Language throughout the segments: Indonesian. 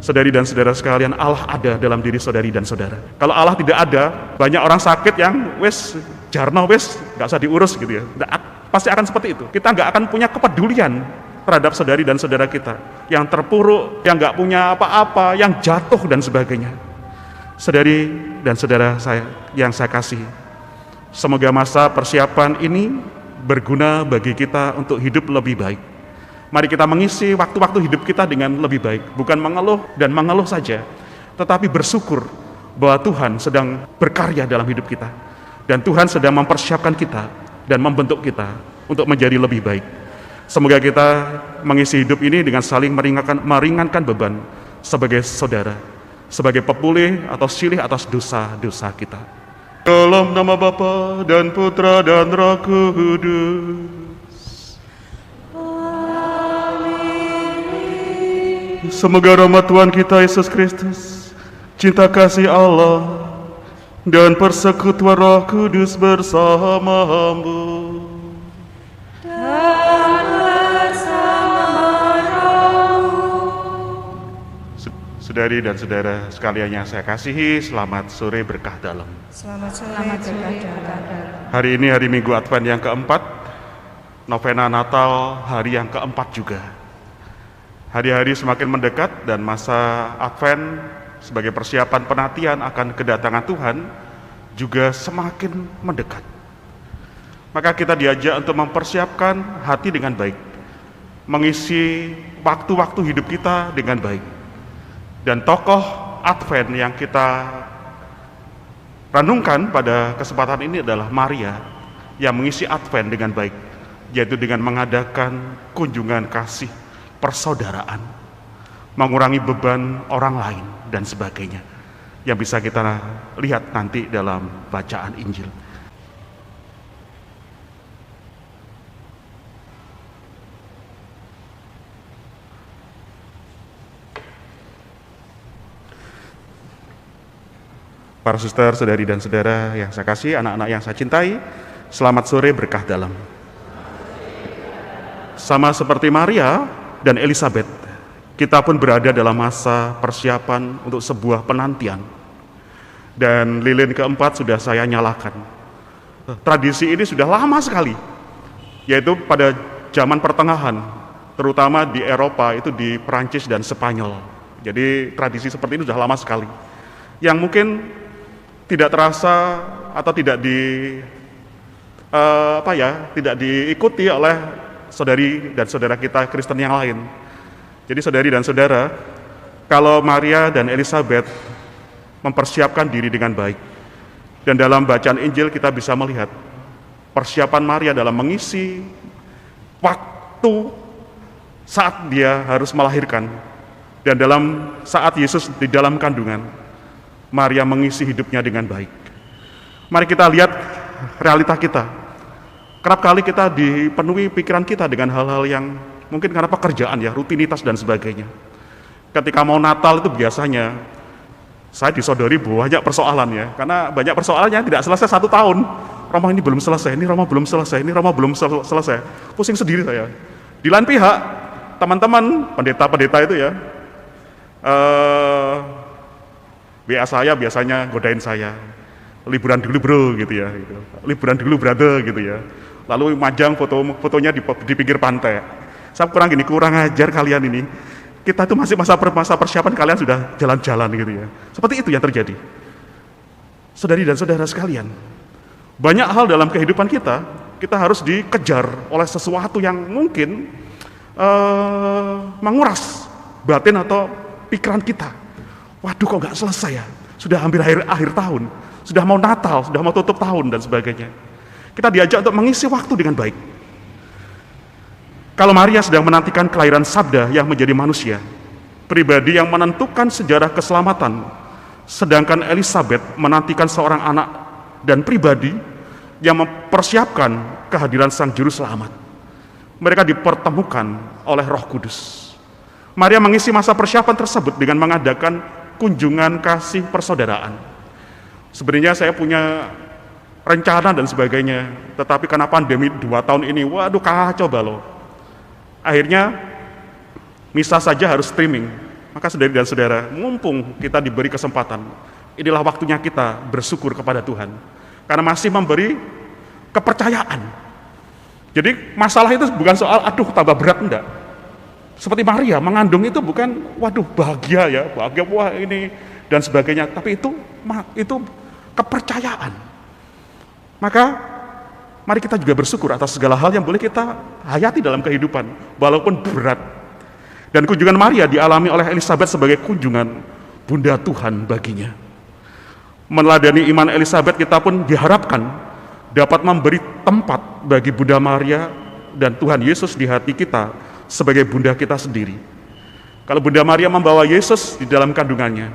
Saudari dan saudara sekalian, Allah ada dalam diri saudari dan saudara. Kalau Allah tidak ada, banyak orang sakit yang wes jarno wes nggak usah diurus gitu ya. Pasti akan seperti itu. Kita nggak akan punya kepedulian terhadap saudari dan saudara kita yang terpuruk, yang nggak punya apa-apa, yang jatuh dan sebagainya. Saudari dan saudara saya yang saya kasihi, semoga masa persiapan ini berguna bagi kita untuk hidup lebih baik. Mari kita mengisi waktu-waktu hidup kita dengan lebih baik, bukan mengeluh dan mengeluh saja, tetapi bersyukur bahwa Tuhan sedang berkarya dalam hidup kita, dan Tuhan sedang mempersiapkan kita dan membentuk kita untuk menjadi lebih baik. Semoga kita mengisi hidup ini dengan saling meringankan beban sebagai saudara, sebagai pepulih atau silih atas dosa-dosa kita. Dalam nama Bapa dan Putra dan Roh Kudus. Semoga rahmat Tuhan kita Yesus Kristus, cinta kasih Allah, dan persekutuan Roh Kudus bersama-mu. Dan bersama rohmu. Saudari dan saudara sekalian yang saya kasihi, selamat sore berkah dalam. Selamat sore berkah dalam. Hari ini hari Minggu Advent yang keempat, novena Natal hari yang keempat juga. Hari-hari semakin mendekat dan masa Advent sebagai persiapan penantian akan kedatangan Tuhan juga semakin mendekat. Maka kita diajak untuk mempersiapkan hati dengan baik, mengisi waktu-waktu hidup kita dengan baik. Dan tokoh Advent yang kita renungkan pada kesempatan ini adalah Maria yang mengisi Advent dengan baik, yaitu dengan mengadakan kunjungan kasih, persaudaraan, mengurangi beban orang lain dan sebagainya, yang bisa kita lihat nanti dalam bacaan Injil. Para suster, saudari dan saudara yang saya kasih, anak-anak yang saya cintai, selamat sore berkah dalam. Sama seperti Maria dan Elizabeth, kita pun berada dalam masa persiapan untuk sebuah penantian. Dan lilin keempat sudah saya nyalakan. Tradisi ini sudah lama sekali, yaitu pada zaman pertengahan, terutama di Eropa, itu di Perancis dan Spanyol. Jadi tradisi seperti ini sudah lama sekali, yang mungkin tidak terasa atau tidak tidak diikuti oleh saudari dan saudara kita Kristen yang lain. Jadi saudari dan saudara, kalau Maria dan Elizabeth mempersiapkan diri dengan baik, dan dalam bacaan Injil kita bisa melihat persiapan Maria dalam mengisi waktu saat dia harus melahirkan, dan dalam saat Yesus di dalam kandungan, Maria mengisi hidupnya dengan baik. Mari kita lihat realita kita. Kerap kali kita dipenuhi pikiran kita dengan hal-hal yang mungkin karena pekerjaan ya, rutinitas dan sebagainya. Ketika mau Natal itu biasanya saya disodori banyak persoalan ya, karena banyak persoalannya tidak selesai 1 tahun. Roma ini belum selesai, ini Roma belum selesai, ini Roma belum selesai. Pusing sendiri saya. Di lain pihak, teman-teman pendeta-pendeta itu ya, WA saya biasanya godain saya, liburan dulu bro gitu ya, gitu. Liburan dulu brother gitu ya. Lalu majang fotonya di pinggir pantai. Saya kurang ajar kalian ini. Kita tuh masih masa persiapan, kalian sudah jalan-jalan gitu ya. Seperti itu yang terjadi. Saudari dan saudara sekalian, banyak hal dalam kehidupan kita harus dikejar oleh sesuatu yang mungkin menguras batin atau pikiran kita. Waduh, kok nggak selesai ya? Sudah hampir akhir tahun, sudah mau Natal, sudah mau tutup tahun dan sebagainya. Kita diajak untuk mengisi waktu dengan baik. Kalau Maria sedang menantikan kelahiran Sabda yang menjadi manusia, pribadi yang menentukan sejarah keselamatan, sedangkan Elizabeth menantikan seorang anak dan pribadi yang mempersiapkan kehadiran Sang Juru Selamat. Mereka dipertemukan oleh Roh Kudus. Maria mengisi masa persiapan tersebut dengan mengadakan kunjungan kasih persaudaraan. Sebenarnya saya punya rencana dan sebagainya, tetapi karena pandemi 2 tahun ini, waduh kacau balau. Akhirnya misa saja harus streaming, Maka saudari dan saudara, mumpung kita diberi kesempatan, inilah waktunya kita bersyukur kepada Tuhan. Karena masih memberi kepercayaan. Jadi masalah itu bukan soal, aduh tambah berat, enggak. Seperti Maria, mengandung itu bukan, waduh bahagia ya, bahagia, wah ini, dan sebagainya. Tapi itu kepercayaan. Maka mari kita juga bersyukur atas segala hal yang boleh kita hayati dalam kehidupan, walaupun berat. Dan kunjungan Maria dialami oleh Elisabet sebagai kunjungan Bunda Tuhan baginya. Meneladani iman Elisabet, kita pun diharapkan dapat memberi tempat bagi Bunda Maria dan Tuhan Yesus di hati kita sebagai bunda kita sendiri. Kalau Bunda Maria membawa Yesus di dalam kandungannya,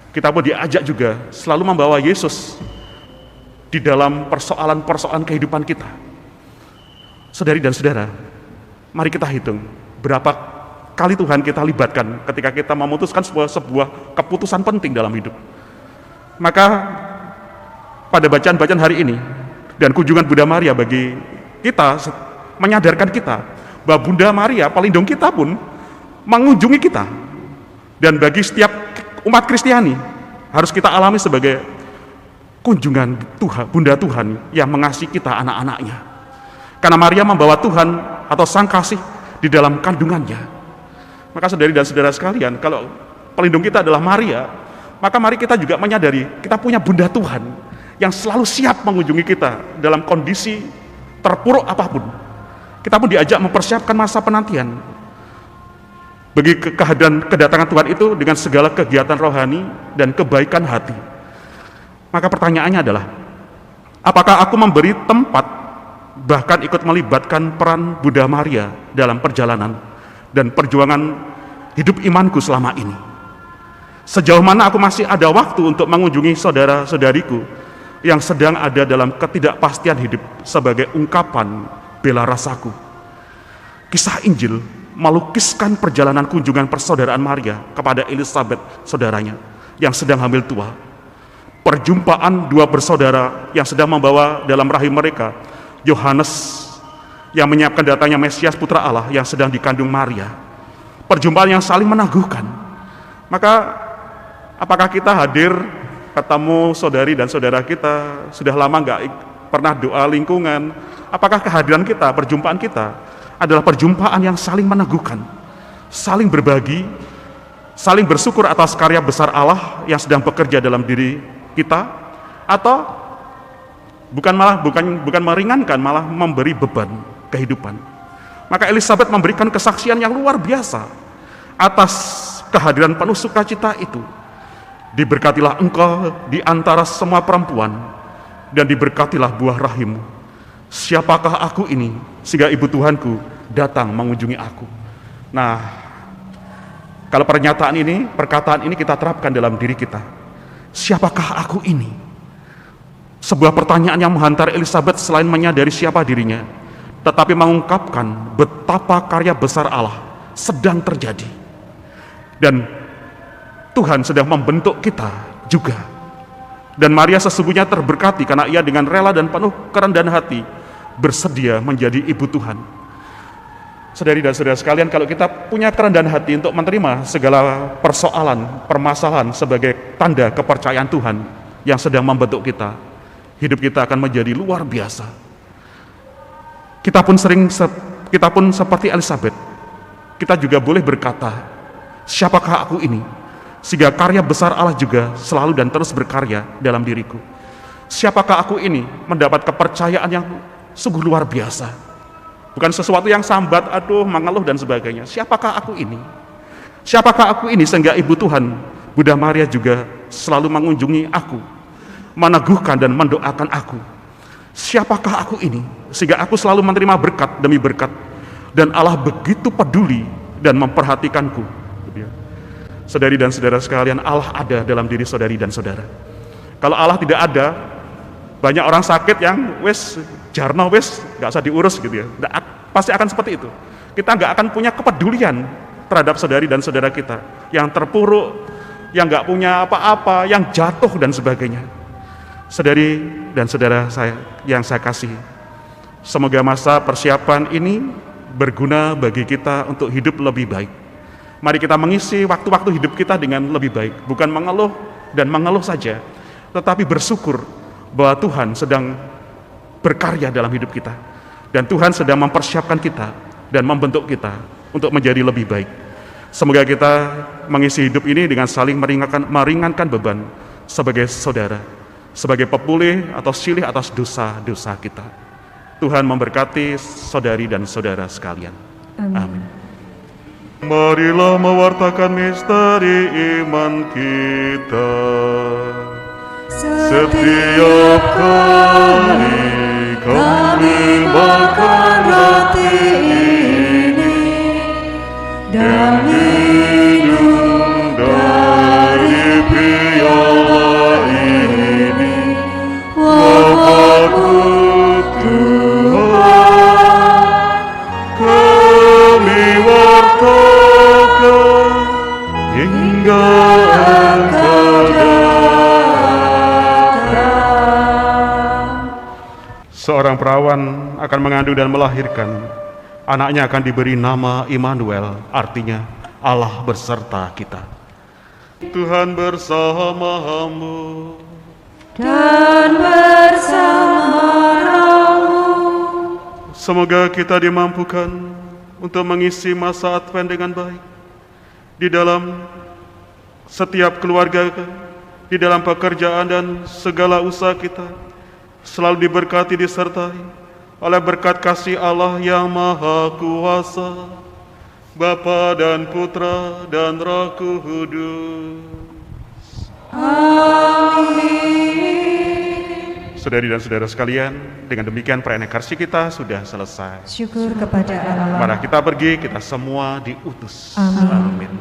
kita pun diajak juga selalu membawa Yesus di dalam persoalan-persoalan kehidupan kita. Saudari dan saudara, mari kita hitung berapa kali Tuhan kita libatkan ketika kita memutuskan sebuah keputusan penting dalam hidup. Maka pada bacaan-bacaan hari ini dan kunjungan Bunda Maria bagi kita menyadarkan kita bahwa Bunda Maria pelindung kita pun mengunjungi kita. Dan bagi setiap umat Kristiani harus kita alami sebagai kunjungan Tuhan, Bunda Tuhan yang mengasihi kita anak-anaknya. Karena Maria membawa Tuhan atau Sang Kasih di dalam kandungannya. Maka saudari dan saudara sekalian, kalau pelindung kita adalah Maria, maka mari kita juga menyadari kita punya Bunda Tuhan yang selalu siap mengunjungi kita dalam kondisi terpuruk apapun. Kita pun diajak mempersiapkan masa penantian bagi kedatangan Tuhan itu dengan segala kegiatan rohani dan kebaikan hati. Maka pertanyaannya adalah, apakah aku memberi tempat bahkan ikut melibatkan peran Bunda Maria dalam perjalanan dan perjuangan hidup imanku selama ini? Sejauh mana aku masih ada waktu untuk mengunjungi saudara-saudariku yang sedang ada dalam ketidakpastian hidup sebagai ungkapan bela rasaku? Kisah Injil melukiskan perjalanan kunjungan persaudaraan Maria kepada Elisabet, saudaranya yang sedang hamil tua. Perjumpaan dua bersaudara yang sedang membawa dalam rahim mereka Yohanes yang menyiapkan datangnya Mesias Putra Allah yang sedang dikandung Maria. Perjumpaan yang saling meneguhkan. Maka apakah kita hadir ketemu saudari dan saudara kita, sudah lama nggak pernah doa lingkungan? Apakah kehadiran kita, perjumpaan kita adalah perjumpaan yang saling meneguhkan, saling berbagi, saling bersyukur atas karya besar Allah yang sedang bekerja dalam diri kita, atau bukan meringankan, malah memberi beban kehidupan? Maka Elisabet memberikan kesaksian yang luar biasa atas kehadiran penuh sukacita itu. Diberkatilah engkau di antara semua perempuan, dan diberkatilah buah rahimmu. Siapakah aku ini sehingga ibu Tuhanku datang mengunjungi aku? Nah, kalau perkataan ini kita terapkan dalam diri kita. Siapakah aku ini? Sebuah pertanyaan yang menghantar Elisabet selain menyadari siapa dirinya, tetapi mengungkapkan betapa karya besar Allah sedang terjadi. Dan Tuhan sedang membentuk kita juga. Dan Maria sesungguhnya terberkati karena ia dengan rela dan penuh kerendahan hati bersedia menjadi ibu Tuhan. Saudari dan saudara sekalian, kalau kita punya kerendahan hati untuk menerima segala persoalan, permasalahan sebagai tanda kepercayaan Tuhan yang sedang membentuk kita, hidup kita akan menjadi luar biasa. Kita pun seperti Elisabet, kita juga boleh berkata, siapakah aku ini? Sehingga karya besar Allah juga selalu dan terus berkarya dalam diriku. Siapakah aku ini? Mendapat kepercayaan yang sungguh luar biasa. Bukan sesuatu yang sambat, aduh, mengeluh dan sebagainya. Siapakah aku ini? Siapakah aku ini sehingga ibu Tuhan, Bunda Maria juga selalu mengunjungi aku, meneguhkan dan mendoakan aku. Siapakah aku ini sehingga aku selalu menerima berkat demi berkat, dan Allah begitu peduli dan memperhatikanku. Saudari dan saudara sekalian, Allah ada dalam diri saudari dan saudara. Kalau Allah tidak ada, banyak orang sakit yang jarno nggak usah diurus gitu ya. Pasti akan seperti itu. Kita nggak akan punya kepedulian terhadap saudari dan saudara kita yang terpuruk, yang nggak punya apa-apa, yang jatuh dan sebagainya. Saudari dan saudara saya yang saya kasih, semoga masa persiapan ini berguna bagi kita untuk hidup lebih baik. Mari kita mengisi waktu-waktu hidup kita dengan lebih baik, bukan mengeluh dan mengeluh saja, tetapi bersyukur bahwa Tuhan sedang berkarya dalam hidup kita, dan Tuhan sedang mempersiapkan kita dan membentuk kita untuk menjadi lebih baik. Semoga kita mengisi hidup ini dengan saling meringankan beban sebagai saudara, sebagai pepulih atau silih atas dosa-dosa kita. Tuhan memberkati saudari dan saudara sekalian. Amin. Marilah mewartakan misteri iman kita. Setiap kali kami makan roti ini dan minum dari piala ini, Bapa-Ku Tuhan, kami wartakan hingga Engkau datang. Seorang perawan akan mengandung dan melahirkan. Anaknya akan diberi nama Immanuel, artinya Allah berserta kita. Tuhan bersamamu dan bersama-Mu. Semoga kita dimampukan untuk mengisi masa Advent dengan baik. Di dalam setiap keluarga, di dalam pekerjaan dan segala usaha kita, selalu diberkati disertai oleh berkat kasih Allah yang Maha Kuasa, Bapa dan Putra dan Roh Kudus. Amin. Saudari dan saudara sekalian, dengan demikian perayaan Ekaristi kita sudah selesai. Syukur kepada Allah. Mari kita pergi, kita semua diutus. Amin. Amin.